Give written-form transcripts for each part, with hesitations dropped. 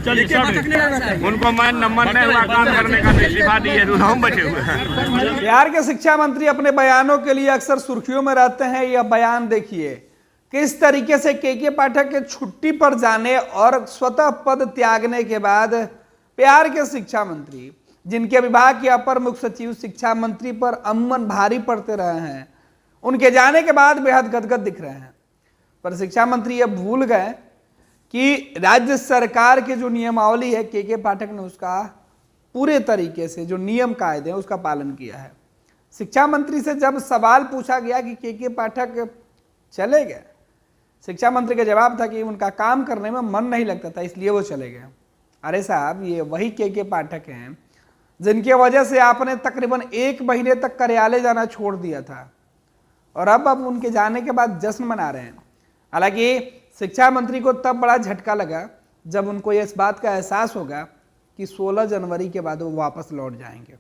उनको मन नहीं हुआ काम करने का, इस्तीफा दिए, हम बचे हुए हैं। बिहार के शिक्षा मंत्री अपने बयानों के लिए अक्सर सुर्खियों में रहते हैं। यह बयान देखिए किस तरीके से के पाठक के छुट्टी पर जाने और स्वतः पद त्यागने के बाद बिहार के शिक्षा मंत्री, जिनके विभाग के अपर मुख्य सचिव शिक्षा मंत्री पर अमन भारी पड़ते रहे हैं, उनके जाने के बाद बेहद गदगद दिख रहे हैं। पर शिक्षा मंत्री यह भूल गए कि राज्य सरकार के जो नियमावली है, के पाठक ने उसका पूरे तरीके से जो नियम कायदे हैं उसका पालन किया है। शिक्षा मंत्री से जब सवाल पूछा गया कि के पाठक चले गए, शिक्षा मंत्री का जवाब था कि उनका काम करने में मन नहीं लगता था, इसलिए वो चले गए। अरे साहब, ये वही के पाठक हैं जिनके वजह से आपने तकरीबन 1 महीने तक कार्यालय जाना छोड़ दिया था और अब उनके जाने के बाद जश्न मना रहे हैं। हालांकि शिक्षा मंत्री को तब बड़ा झटका लगा जब उनको इस बात का एहसास होगा कि 16 जनवरी के बाद वो वापस लौट जाएंगे।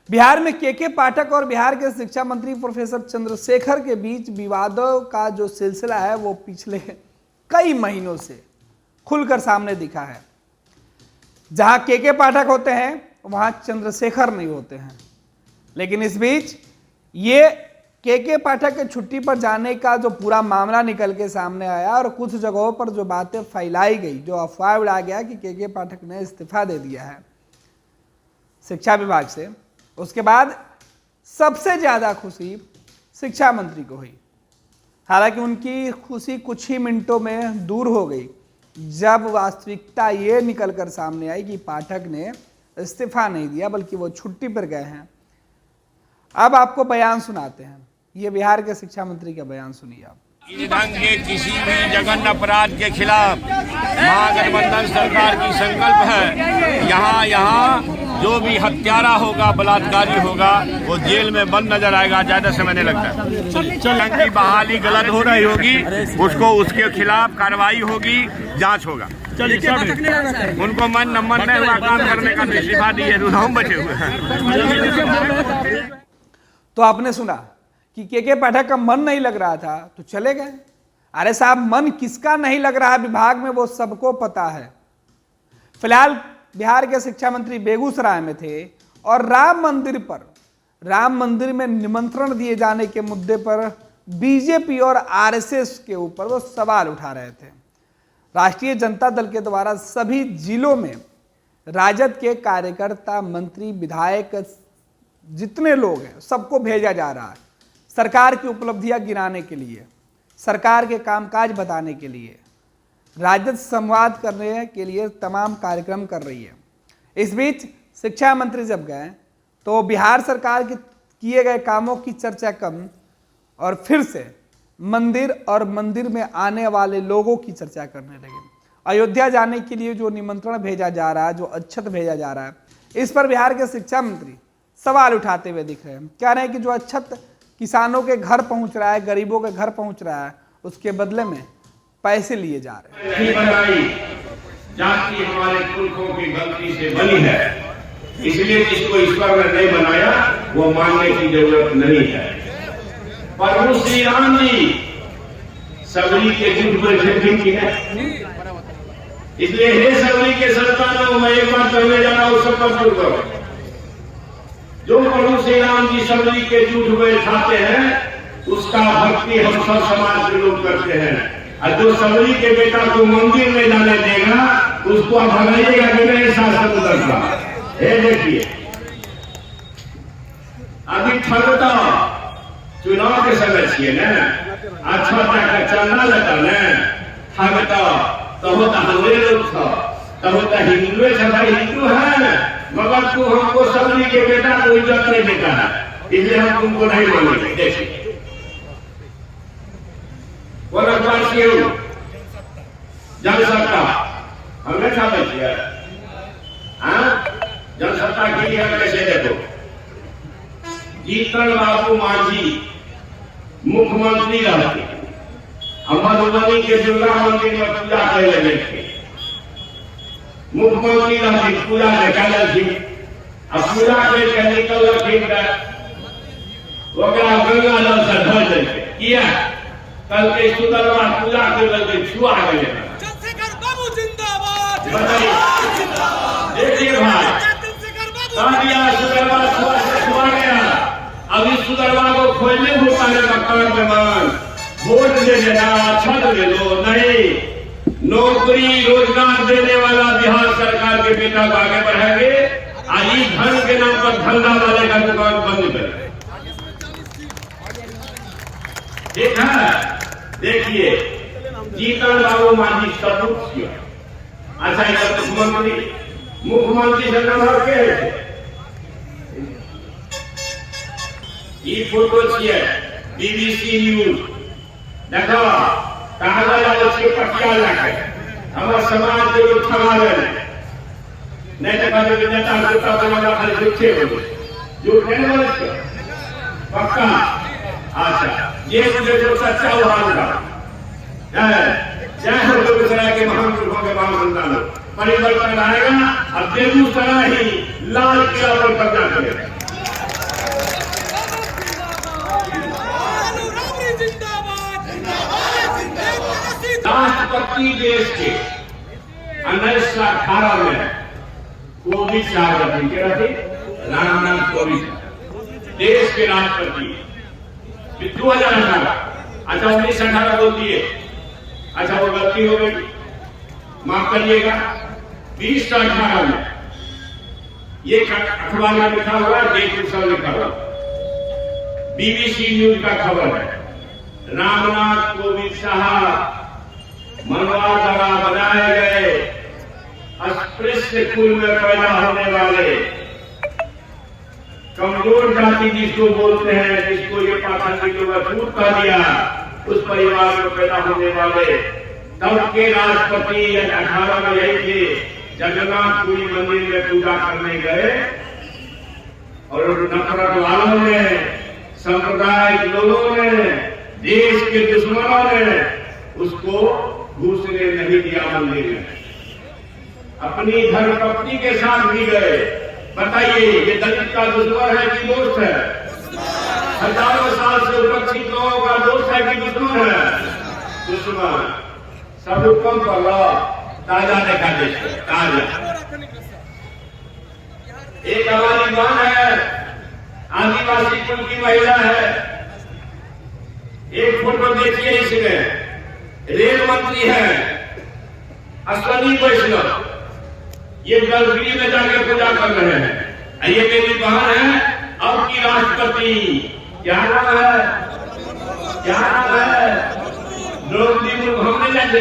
बिहार में के पाठक और बिहार के शिक्षा मंत्री प्रोफेसर चंद्रशेखर के बीच विवादों का जो सिलसिला है वो पिछले कई महीनों से खुलकर सामने दिखा है। जहां के पाठक होते हैं वहां चंद्रशेखर नहीं होते हैं। लेकिन इस बीच ये के पाठक के छुट्टी पर जाने का जो पूरा मामला निकल के सामने आया और कुछ जगहों पर जो बातें फैलाई गई, जो अफवाह उड़ा गया कि के पाठक ने इस्तीफा दे दिया है शिक्षा विभाग से, उसके बाद सबसे ज्यादा खुशी शिक्षा मंत्री को हुई। हालांकि उनकी खुशी कुछ ही मिनटों में दूर हो गई जब वास्तविकता ये निकल कर सामने आई कि पाठक ने इस्तीफा नहीं दिया बल्कि वो छुट्टी पर गए हैं। अब आपको बयान सुनाते हैं, ये बिहार के शिक्षा मंत्री का बयान सुनिए आप। इस ढंग के किसी भी जघन्य अपराध के खिलाफ महागठबंधन सरकार की संकल्प है। यहाँ जो भी हत्यारा होगा, बलात्कारी होगा, वो जेल में बंद नजर आएगा। ज्यादा समय नहीं लगता है। की बहाली गलत हो रही होगी, उसको उसके खिलाफ कार्रवाई होगी, जांच होगा। उनको मन नहीं हुआ काम करने का, इस्तीफा दिए, हम बचे हुए हैं। तो आपने सुना कि के पाठक का मन नहीं लग रहा था तो चले गए। अरे साहब, मन किसका नहीं लग रहा है विभाग में वो सबको पता है। फिलहाल बिहार के शिक्षा मंत्री बेगूसराय में थे और राम मंदिर में निमंत्रण दिए जाने के मुद्दे पर बीजेपी और आरएसएस के ऊपर वो सवाल उठा रहे थे। राष्ट्रीय जनता दल के द्वारा सभी जिलों में राजद के कार्यकर्ता, मंत्री, विधायक, जितने लोग हैं सबको भेजा जा रहा है सरकार की उपलब्धियां गिनाने के लिए, सरकार के कामकाज बताने के लिए, राजद संवाद करने के लिए तमाम कार्यक्रम कर रही है। इस बीच शिक्षा मंत्री जब गए तो बिहार सरकार के किए गए कामों की चर्चा कम और फिर से मंदिर और मंदिर में आने वाले लोगों की चर्चा करने लगे। अयोध्या जाने के लिए जो निमंत्रण भेजा जा रहा है, जो अच्छत भेजा जा रहा है, इस पर बिहार के शिक्षा मंत्री सवाल उठाते हुए दिख रहे हैं। कह रहे हैं कि जो अच्छत किसानों के घर पहुंच रहा है, गरीबों के घर पहुंच रहा है, उसके बदले में पैसे लिए जा रहे हैं। जाति हमारे पुरखों की गलती से बनी है, इसलिए जिसको ईश्वर ने नहीं बनाया वो मानने की जरूरत नहीं है। प्रभु श्री राम जी सबरी के झूठ पर झूठी की है, इसलिए हे सबरी के संतानों, मैं एक बार कहने जा रहा हूं, सब पर दूर करो। जो प्रभु श्री राम जी सबरी के झूठ में खाते हैं उसका भक्ति हम सब समाज के लोग करते हैं। और जो सबरी के बेटा को मंदिर में जाने देगा उसको आप भगाइएगा कि नहीं शासन करता। ये देखिए, अभी ठगता चुनाव के समय छे ना, अच्छा का चंदा लेता न ठगता तो होता हमारे लोग था, तो होता हिंदू है, हिंदू है, मगर तू हमको सबरी के बेटा को इज्जत नहीं देता है, इसलिए हम तुमको नहीं मानेंगे। देखिए जनसत्ता हमेशा बची है, जनसत्ता की है। कैसे देखो, जीतन बाबू मांझी मुख्यमंत्री रहते, मधुबनी के दुर्गा मंदिर में पूजा करे लगे थे, मुख्यमंत्री रहती, पूजा निकाल थी, अब पूजा करके निकल गंगा जल से धो देते किया, कल के सुंदरवा पूजा कर छुआ गए। बताइए, देखिए भाई, सुबह गया, अभी सुधरवा को खोलने भूखा है मकान मेहमान, वोट दे देना, छत दे दो, नहीं, नौकरी रोजगार देने वाला बिहार सरकार के बेटा को आगे बढ़ाएंगे। आज धन के नाम पर धंधा वाले का दुकान बंद करें। ठीक है, देखिए जीतन बाबू मांझी सबूत किया। अच्छा, इधर मुख्यमंत्री से नंबर के ये फोटो चाहिए बीबीसी न्यूज देखो, कागज के पटिया लगे हमारे समाज के लोग संभाले नहीं तो कहते नेता कुत्ता बनाना खाली झूठे हो जो पक्का। अच्छा, ये जो सच्चा उदाहरण का चाहे हम बेगूसराय के महान पुरुषों के महान संतान परिवर्तन आएगा। अब बेगूसराय ही लाल किला पर कब्जा करेगा। राष्ट्रपति देश के 1918 में कोविड साहब के रहे रामनाथ कोविंद देश के राष्ट्रपति 2018। अच्छा, 1918 बोलती है। अच्छा, वो गलती हो गई, माफ करिएगा। 2018 में ये अखबार में लिखा हुआ, देश लिखा हुआ, बीबीसी न्यूज का खबर है। रामनाथ कोविंद साहब मनवा द्वारा बनाए गए अस्पृश्य कुल में पैदा होने वाले कमजोर जाति जिसको बोलते हैं, जिसको ये पाखंडी के वसूल कर दिया, उस परिवार में पैदा होने वाले तब के राष्ट्रपति 18 में यही थे। जगन्नाथपुरी मंदिर में पूजा करने गए और नफरत वालों ने, सांप्रदायिक लोगों ने, देश के दुश्मनों ने उसको घुसने नहीं दिया मंदिर में। अपनी धर्मपत्नी के साथ भी गए। बताइए, ये दलित का दुश्मन है कि दोस्त है? हजारों साल से उपस्थित लोगों का दोस्त है कि दुश्मन है? दुश्मन। सब कम पर लो, ताजा देखा देश ताजा। एक हमारी मां है, आदिवासी कुल की महिला है। एक फोटो देखिए, इसमें रेल मंत्री है अश्वनी वैष्णव, ये गलगिरी में जाकर पूजा कर रहे हैं। ये मेरी बहन है, अब की राष्ट्रपति, क्या नाम है? क्या नाम है? द्रौपदी मुर्मू। हमने जाके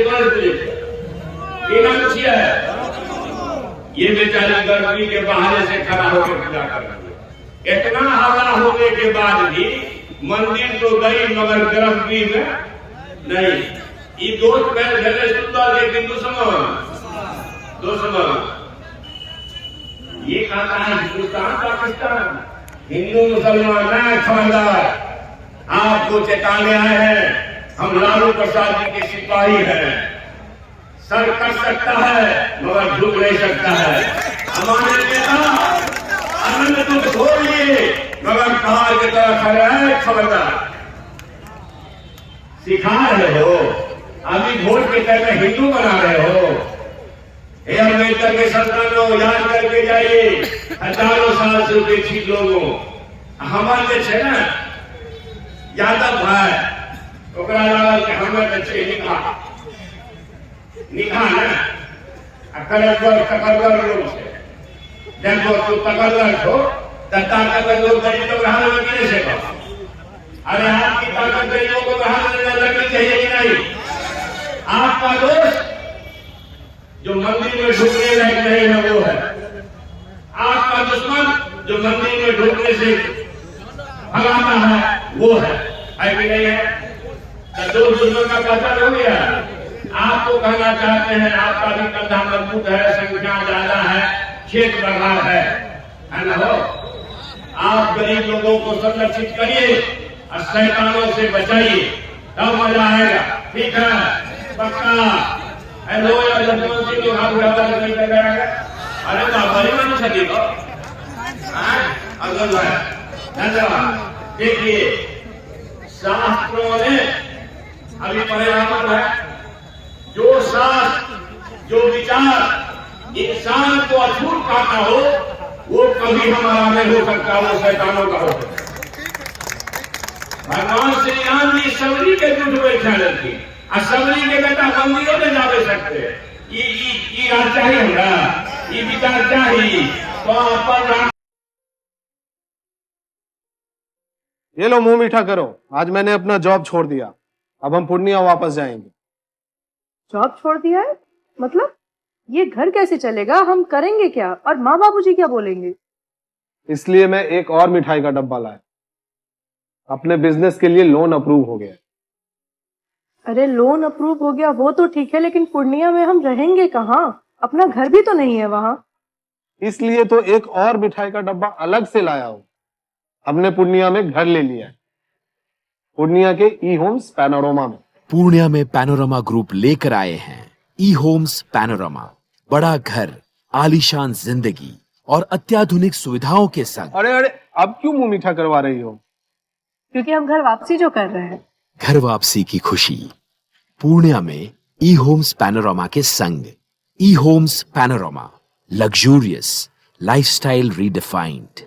है, ये बेचारी गलगिरी के बहाने से खड़ा होकर पूजा कर रही है। इतना हवा होने के बाद भी मंदिर तो गई, मगर गर्भगृह में नहीं। ये दोस्त पहले सुंदर, लेकिन दुश्मन ये कहता है हिंदुस्तान पाकिस्तान, हिंदू मुसलमान ना। खबरदार, आपको चेताने आए हैं। हम लालू प्रसाद जी के सिपाही हैं। सर कर सकता है मगर झुक नहीं सकता है। हमारे नेता आनंद तो छोड़ लिए मगर पहाड़ की तरह खड़े हैं। खबरदार, सिखा रहे हो, अभी वोट के तहत हिंदू बना रहे हो। हे अम्बेडकर के संतानों, याद करके जाइए, हजारों साल से उपेक्षित लोगों हमारे छे ना यादव भाई, ओकरा लागल के हमें छे निकाह ना तकरगर लोग से। देखो तू तकरगर हो, ताकत लोग गरीब लोग रहा लगे से कहो। अरे आपकी ताकत गरीबों को रहा लगनी चाहिए कि नहीं? आपका दोस्त जो मंदिर में ढूंढने लायक नहीं है वो है। आपका दुश्मन जो मंदिर में ढूंढने से भगाता है वो है कि नहीं है? तो दो दुश्मन का पहचान हो गया। आपको कहना चाहते हैं, आपका भी कंधा मजबूत है, संख्या ज्यादा है, खेत बढ़ा है ना हो? आप गरीब लोगों को संरक्षित करिए और शैतानों से बचाइए, तब मजा आएगा। ठीक है, पक्का। हेलो मुख्यमंत्री लोग हाथ उठाकर नहीं कर रहे हैं। अरे बाबा जी मैंने छठी को अगर धन्यवाद। देखिए, शास्त्रों ने अभी परिणाम है, जो शास्त्र, जो विचार इंसान को अछूत पाता हो वो कभी हमारा नहीं हो सकता, वो शैतानों का हो सकता। भगवान श्री राम जी सबरी के जुट बैठा रखी आ सबरी के बेटा मंदिरों में जावे सकते ई राज चाहिए हमरा, ई विचार चाहिए तो अपन राम। ये लो मुंह मीठा करो, आज मैंने अपना जॉब छोड़ दिया, अब हम पूर्णिया वापस जाएंगे। जॉब छोड़ दिया है? मतलब ये घर कैसे चलेगा? हम करेंगे क्या? और माँ बाबूजी क्या बोलेंगे? इसलिए मैं एक और मिठाई का डब्बा लाया, अपने बिजनेस के लिए लोन अप्रूव हो गया। अरे लोन अप्रूव हो गया वो तो ठीक है, लेकिन पूर्णिया में हम रहेंगे कहाँ? अपना घर भी तो नहीं है वहाँ। इसलिए तो एक और मिठाई का डब्बा अलग से लाया हूँ। हमने पूर्णिया में घर ले लिया है, पूर्णिया के ई होम्स पैनोरमा में। पूर्णिया में पैनोरमा ग्रुप लेकर आए हैं ई होम्स पैनोरमा, बड़ा घर, आलीशान जिंदगी और अत्याधुनिक सुविधाओं के संग। अरे अरे अब क्यों मुंह मीठा करवा रही हो? क्योंकि हम घर वापसी जो कर रहे हैं। घर वापसी की खुशी पूर्णिया में ई होम्स पैनोरमा के संग। ई Homes Panorama, luxurious lifestyle redefined.